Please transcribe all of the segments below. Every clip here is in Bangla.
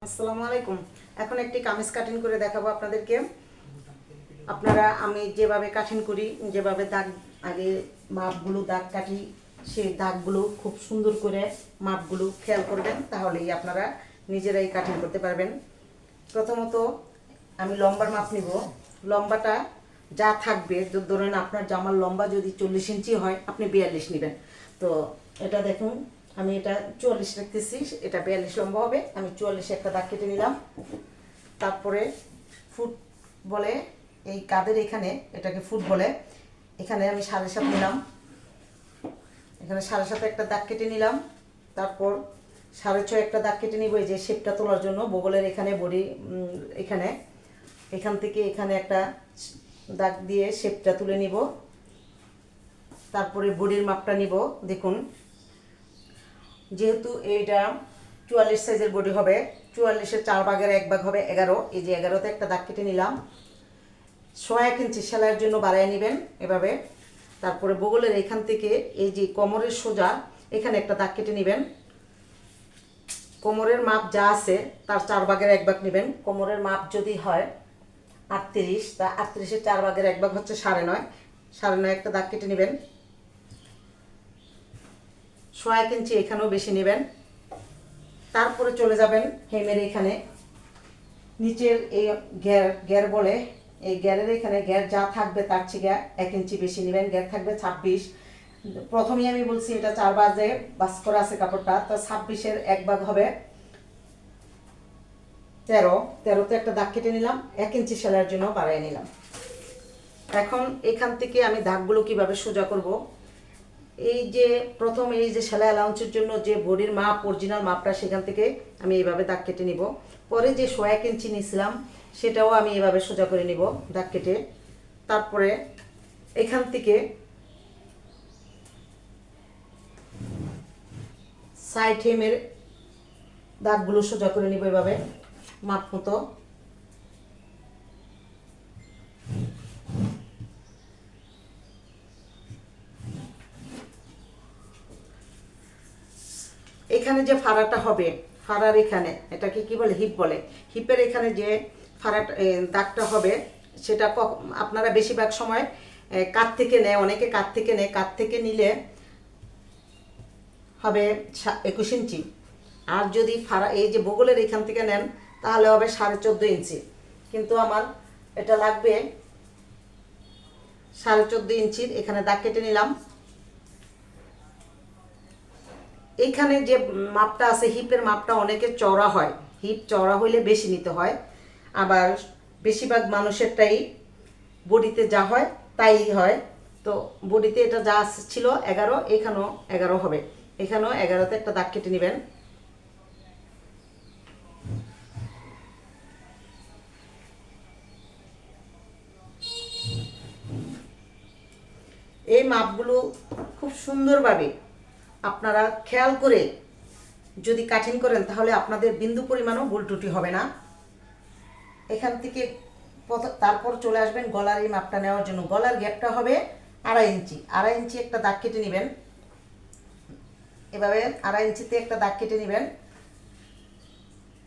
আসসালামু আলাইকুম। এখন একটি কামিজ কাটিং করে দেখাবো আপনাদেরকে। আপনারা আমি যেভাবে কাটিং করি, যেভাবে দাগ আগে মাপগুলো দাগ কাটি, সেই দাগগুলো খুব সুন্দর করে মাপগুলো খেয়াল করবেন, তাহলেই আপনারা নিজেরাই কাটিং করতে পারবেন। প্রথমত আমি লম্বার মাপ নিব। লম্বাটা যা থাকবে, ধরেন আপনার জামার লম্বা যদি 40 ইঞ্চি হয়, আপনি 42 নেবেন। তো এটা দেখুন, আমি এটা 44 রাখতেছি, এটা 42 লম্বা হবে। আমি 44 একটা দাগ কেটে নিলাম। তারপরে ফুট বলে এই কাদের এখানে, এটাকে ফুট বলে, এখানে আমি 7.5 নিলাম। এখানে 7.5 একটা দাগ কেটে নিলাম। তারপর 6.5 একটা দাগ কেটে নিব, এই যে শেপটা তোলার জন্য বগলের এখানে, বডি এখানে, এখান থেকে এখানে একটা দাগ দিয়ে শেপটা তুলে নিব। তারপরে বডির মাপটা নিব। দেখুন, যেহেতু এইটা 44 সাইজের বডি হবে, 44-এর 4 ভাগের 1 ভাগ হবে 11। এই যে 11তে একটা দাগ কেটে নিলাম। 1 ইঞ্চি সেলাইয়ের জন্য বাড়ায় নেবেন এভাবে। তারপরে বগলের এখান থেকে এই যে কোমরের সোজা এখানে একটা দাগ কেটে নেবেন। কোমরের মাপ যা আছে তার 4 ভাগের 1 ভাগ নেবেন। কোমরের মাপ যদি হয় 38, তা 38-এর 4 ভাগের 1 ভাগ হচ্ছে 9.5। 9.5 একটা দাগ কেটে নেবেন। 1 ইঞ্চি এখানেও বেশি নেবেন। তারপরে চলে যাবেন হেমের এখানে, নিচের এই গ্যার বলে, এই গ্যারের এখানে গ্যার যা থাকবে তার থেকে 1 ইঞ্চি বেশি নেবেন। গ্যার থাকবে 26। প্রথমেই আমি বলছি এটা 4 ভাগে বাস করা আছে কাপড়টা, তো 26-এর 1 ভাগ হবে 13। 13তে একটা দাগ কেটে নিলাম, 1 ইঞ্চি সেলাইয়ের জন্য বাড়াই নিলাম। এখন এখান থেকে আমি দাগগুলো কিভাবে সোজা করব, এই যে প্রথম এই যে সেলাই অ্যালাউন্সের জন্য যে বডির মাপ, অরিজিনাল মাপটা, সেখান থেকে আমি এইভাবে দাগ কেটে নিব। পরে যে 1 ইঞ্চি নিয়েছিলাম সেটাও আমি এভাবে সোজা করে নিব দাগ কেটে। তারপরে এখান থেকে সাইড হেমের দাগগুলো সোজা করে নিব এভাবে মাপ মতো। এখানে যে ফাড়াটা হবে, ফাড়ার এখানে, এটাকে কি বলে, হিপ বলে, হিপের এখানে যে ফাড়াটা দাগটা হবে, সেটা আপনারা বেশিরভাগ সময় কাত থেকে নেয়, অনেকে কাত থেকে নেয়। কাত থেকে নিলে হবে 21 ইঞ্চি। আর যদি ফাড়া এই যে বগলের এখান থেকে নেন তাহলে হবে 14.5 ইঞ্চি। কিন্তু আমার এটা লাগবে 14.5 ইঞ্চির। এখানে দাগ কেটে নিলাম। এইখানে যে মাপটা আছে, হিপের মাপটা অনেকে চওড়া হয়, হিপ চওড়া হইলে বেশি নিতে হয়। আবার বেশিরভাগ মানুষেরটাই বডিতে যা হয় তাই হয়। তো বডিতে এটা যা ছিল 11, এখানেও 11 হবে। এখানেও 11তে একটা দাগ কেটে নেবেন। এই মাপগুলো খুব সুন্দরভাবে আপনারা খেয়াল করে যদি কাটিং করেন, তাহলে আপনাদের বিন্দু পরিমাণও ভুল ত্রুটি হবে না। এখান থেকে তারপর চলে আসবেন গলার এই মাপটা নেওয়ার জন্য। গলার গ্যাপটা হবে 2.5 ইঞ্চি। 2.5 ইঞ্চি একটা দাগ কেটে নেবেন এভাবে। 2.5 ইঞ্চিতে একটা দাগ কেটে নেবেন।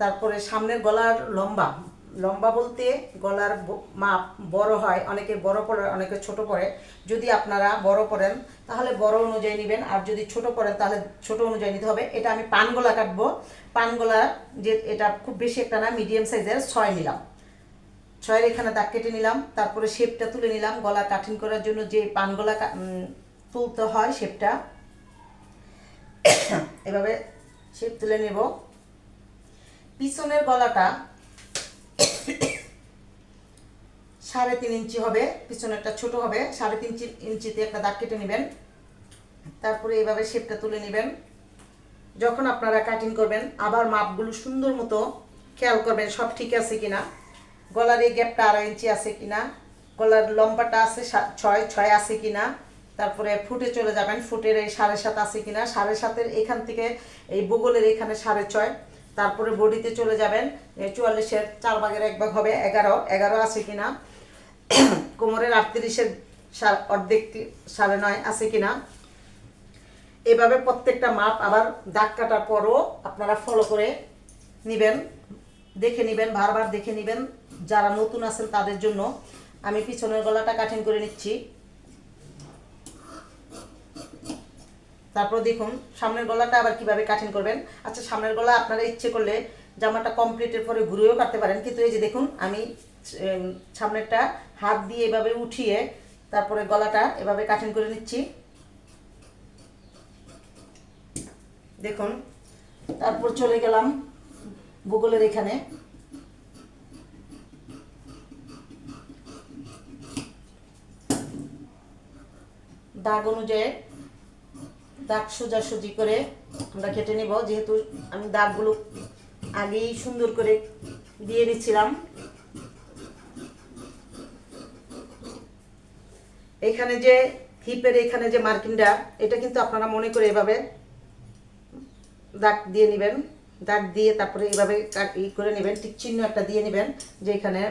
তারপরে সামনের গলার লম্বা, লম্বা বলতে গলার মাপ বড় হয়, অনেকে বড় পড়ে, অনেকে ছোট পড়ে। যদি আপনারা বড় পড়েন তাহলে বড় অনুযায়ী নেবেন, আর যদি ছোট পড়েন তাহলে ছোট অনুযায়ী নিতে হবে। এটা আমি পানগলা কাটবো। পানগলা যে এটা খুব বেশি একটা না, মিডিয়াম সাইজের 6 নিলাম। 6-এর এখানে দাগ কেটে নিলাম। তারপরে শেপটা তুলে নিলাম। গলা কাটিং করার জন্য যে পানগলা তুলতে হয়, শেপটা এভাবে শেপ তুলে নেব। পিছনের গলাটা 3.5 ইঞ্চি হবে, পিছনেরটা ছোট হবে। 3.5 ইঞ্চিতে একটা দাগ কেটে নেবেন। তারপরে এইভাবে শেপটা তুলে নেবেন। যখন আপনারা কাটিং করবেন আবার মাপগুলো সুন্দর মতো খেয়াল করবেন সব ঠিক আছে কিনা। গলার এই গ্যাপটা 2.5 ইঞ্চি আছে কিনা, গলার লম্বাটা আছে 6 আছে কিনা। তারপরে ফুটে চলে যাবেন, ফুটের এই 7.5 আছে কিনা। 7.5-এর এখান থেকে এই বগলের এখানে 6.5। তারপরে বডিতে চলে যাবেন, 44-এর 4 ভাগের 1 ভাগ হবে 11 আছে কিনা। কোমরের 38-এর অর্ধেক 9.5 আছে কিনা। এভাবে প্রত্যেকটা মাপ আবার দাগ কাটার পরও আপনারা ফলো করে নেবেন। দেখে নেবেন, বারবার দেখে নেবেন। যারা নতুন আছেন তাদের জন্য আমি পিছনের গলাটা কাটিং করে নিচ্ছি। তারপর দেখুন সামনের গলাটা আবার কিভাবে কাটিং করবেন। আচ্ছা, সামনের গলা আপনারা ইচ্ছে করলে জামাটা কমপ্লিটের পরে ঘুরেও কাটতে পারেন, কিন্তু এই যে দেখুন আমি সামনেরটা হাত দিয়ে এভাবে উঠিয়ে তারপরে গলাটা এভাবে কাটিং করে নিচ্ছি। দেখুন, তারপর চলে গেলাম বুগলের এখানে। দাগ অনুযায়ী দাগ সোজাসুজি করে আমরা কেটে নিব, যেহেতু আমি দাগগুলো আগেই সুন্দর করে দিয়ে নিচ্ছিলাম। এখানে যে হিপের এখানে যে মার্কিংটা, এটা কিন্তু আপনারা মনে করে এভাবে দাগ দিয়ে নেবেন। দাগ দিয়ে তারপরে এইভাবে করে নেবেন, টিক চিহ্ন একটা দিয়ে নেবেন যে এখানে।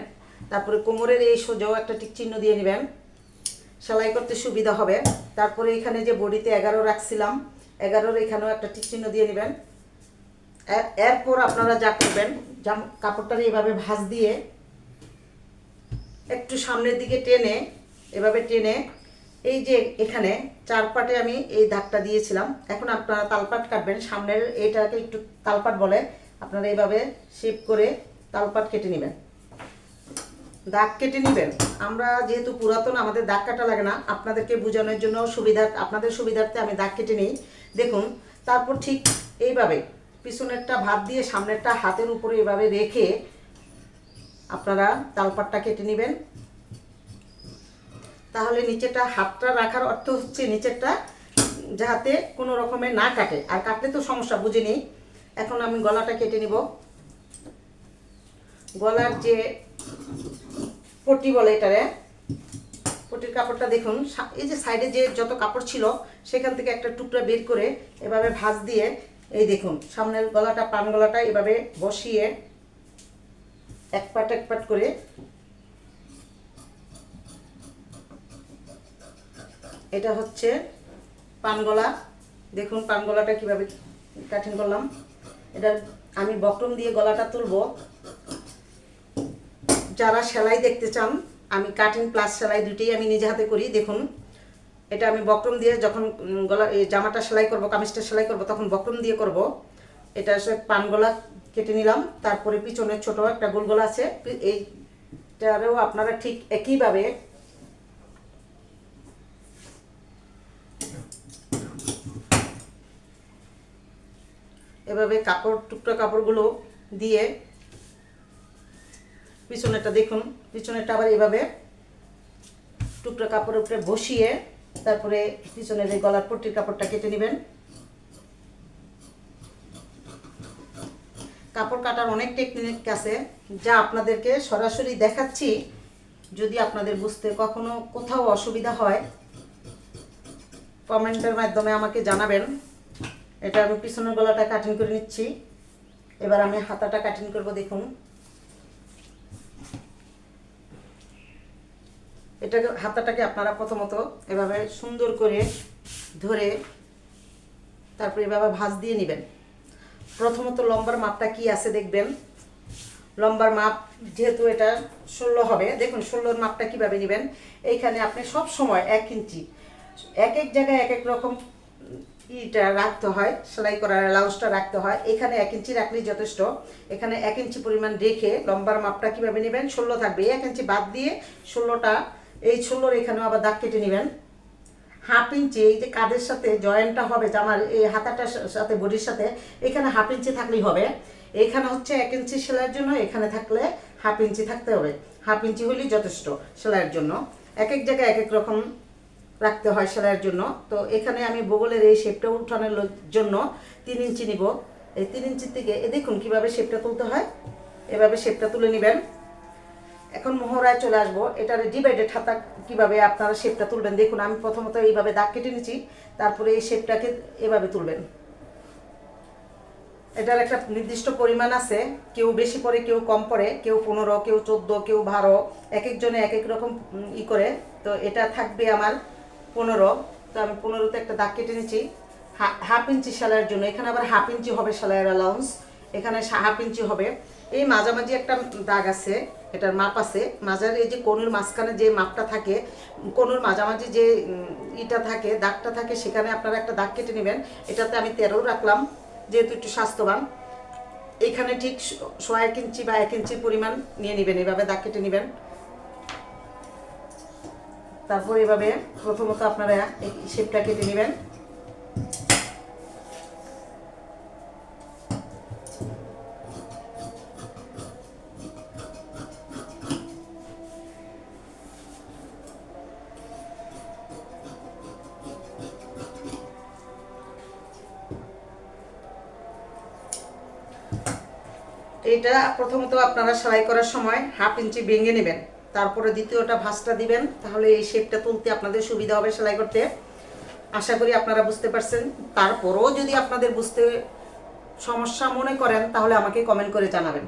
তারপরে কোমরের এই সোজাও একটা টিক চিহ্ন দিয়ে নেবেন, সেলাই করতে সুবিধা হবে। তারপরে এখানে যে বডিতে 11 রাখছিলাম, 11-র এখানেও একটা টিক চিহ্ন দিয়ে নেবেন। এরপর আপনারা যা করবেন, কাপড়টারে এইভাবে ভাঁজ দিয়ে একটু সামনের দিকে টেনে, এভাবে টেনে এই যে এখানে 4 পাটে আমি এই দাগটা দিয়েছিলাম। এখন আপনারা তালপাট কাটবেন, সামনের এইটাকে একটু তালপাট বলে, আপনারা এইভাবে শেপ করে তালপাট কেটে নেবেন, দাগ কেটে নেবেন। আমরা যেহেতু পুরাতন, আমাদের দাগ কাটা লাগে না, আপনাদেরকে বোঝানোর জন্য আপনাদের সুবিধার্থে আমি দাগ কেটে নিই। দেখুন, তারপর ঠিক এইভাবে পিছনেরটা ভাত দিয়ে সামনেরটা হাতের উপরে এভাবে রেখে আপনারা তালপাটটা কেটে নেবেন। তাহলে নিচেটা হাতটা রাখার অর্থ হচ্ছে নিচেরটা যাতে কোনো রকমে না কাটে, আর কাটলে তো সমস্যা, বুঝে নেই। এখন আমি গলাটা কেটে নিব। গলার যে পট্টি বলে এটারে, পট্টির কাপড়টা দেখুন, এই যে সাইডে যে যত কাপড় ছিল সেখান থেকে একটা টুকরা বের করে এভাবে ভাঁজ দিয়ে, এই দেখুন সামনের গলাটা, পান গলাটা এভাবে বসিয়ে এক পাট করে এটা হচ্ছে পান গলা। দেখুন পান গলাটা কীভাবে কাটিং করলাম। এটা আমি বক্রম দিয়ে গলাটা তুলব। যারা সেলাই দেখতে চান, আমি কাটিং প্লাস সেলাই দুটোই আমি নিজে হাতে করি। দেখুন, এটা আমি বক্রম দিয়ে যখন গলা জামাটা সেলাই করব, কামিজটা সেলাই করব, তখন বক্রম দিয়ে করব। এটা আসলে পান গলা কেটে নিলাম। তারপরে পিছনের ছোট একটা গোল গলা আছে, এইটারেও আপনারা ঠিক একইভাবে এভাবে টুকরা কাপড়গুলো দিয়ে পিছনেরটা দেখুন, পিছনেরটা আবার এভাবে টুকরা কাপড়ের উপরে বসিয়ে তারপরে পিছনের এই গলার পট্টির কাপড়টা কেটে নেবেন। কাপড় কাটার অনেক টেকনিক আছে, যা আপনাদেরকে সরাসরি দেখাচ্ছি। যদি আপনাদের বুঝতে কখনো কোথাও অসুবিধা হয়, কমেন্টের মাধ্যমে আমাকে জানাবেন। এটা আমি পিছনের গলাটা কাটিং করে নিচ্ছি। এবার আমি হাতাটা কাটিং করব। দেখুন, এটাকে হাতাটাকে আপনারা প্রথমত এভাবে সুন্দর করে ধরে তারপরে এভাবে ভাঁজ দিয়ে নেবেন। প্রথমত লম্বার মাপটা কি আছে দেখবেন। লম্বার মাপ যেহেতু এটা 16 হবে, দেখুন 16-র মাপটা কিভাবে নেবেন। এইখানে আপনি সব সময় 1 ইঞ্চি, এক এক জায়গায় এক এক রকম ইটা রাখতে হয়, সেলাই করার অ্যালাউন্সটা রাখতে হয়। এখানে 1 ইঞ্চি রাখলেই যথেষ্ট। এখানে 1 ইঞ্চি পরিমাণ রেখে লম্বার মাপটা কিভাবে নেবেন, 16 থাকবে, 1 ইঞ্চি বাদ দিয়ে 16টা, এই 16-র এখানেও আবার দাগ কেটে নেবেন। হাফ ইঞ্চি এই যে কাঁধের সাথে জয়েন্টটা হবে জামার, এই হাতাটার সাথে বডির সাথে, এখানে হাফ ইঞ্চি থাকলেই হবে। এখানে হচ্ছে 1 ইঞ্চি সেলাইয়ের জন্য, এখানে থাকলে হাফ ইঞ্চি থাকতে হবে। হাফ ইঞ্চি হলেই যথেষ্ট সেলাইয়ের জন্য। এক এক জায়গায় এক এক রকম রাখতে হয় সেলাইয়ের জন্য। তো এখানে আমি বগলের এই শেপটা উঠানোর জন্য 3 ইঞ্চি নিব। এই 3 ইঞ্চি থেকে দেখুন কিভাবে শেপটা তুলতে হয়, এভাবে শেপটা তুলে নেবেন। এখন মোহরায় চলে আসবো। এটার ডিভাইডেড হাতা কিভাবে আপনারা শেপটা তুলবেন। দেখুন, আমি প্রথমত এইভাবে দাগ কেটে নিচ্ছি, তারপরে এই শেপটাকে এভাবে তুলবেন। এটার একটা নির্দিষ্ট পরিমাণ আছে, কেউ বেশি পড়ে, কেউ কম পড়ে, কেউ 15, কেউ 14, কেউ 12, এক একজনে এক এক রকম করে। তো এটা থাকবে আমার 15। তো আমি 15তে একটা দাগ কেটে নিচ্ছি হাফ ইঞ্চি সেলাইয়ের জন্য। এখানে আবার হাফ ইঞ্চি হবে সেলাইয়ের অ্যালাউন্স। এখানে 1/2 ইঞ্চি হবে। এই মাঝামাঝি একটা দাগ আছে, এটার মাপ আছে। মাঝার এই যে কোণের মাঝখানে যে মাপটা থাকে, কোণের মাঝামাঝি যে ইটা থাকে, দাগটা থাকে, সেখানে আপনারা একটা দাগ কেটে নেবেন। এটাতে আমি 13 রাখলাম, যেহেতু একটু স্বাস্থ্যবান। এইখানে ঠিক 1 ইঞ্চি বা 1 ইঞ্চির পরিমাণ নিয়ে নেবেন, এভাবে দাগ কেটে নেবেন। তারপর এভাবে প্রথমত আপনারা এই শেপটা কেটে নেবেন। এটা প্রথমত আপনারা সেলাই করার সময় 1/2 ইঞ্চি ভেঙে নেবেন, তারপরে দ্বিতীয়টা ভাঁজটা দিবেন, তাহলে এই শেপটা তুলতে আপনাদের সুবিধা হবে সেলাই করতে। আশা করি আপনারা বুঝতে পারছেন। তারপরও যদি আপনাদের বুঝতে সমস্যা মনে করেন, তাহলে আমাকে কমেন্ট করে জানাবেন।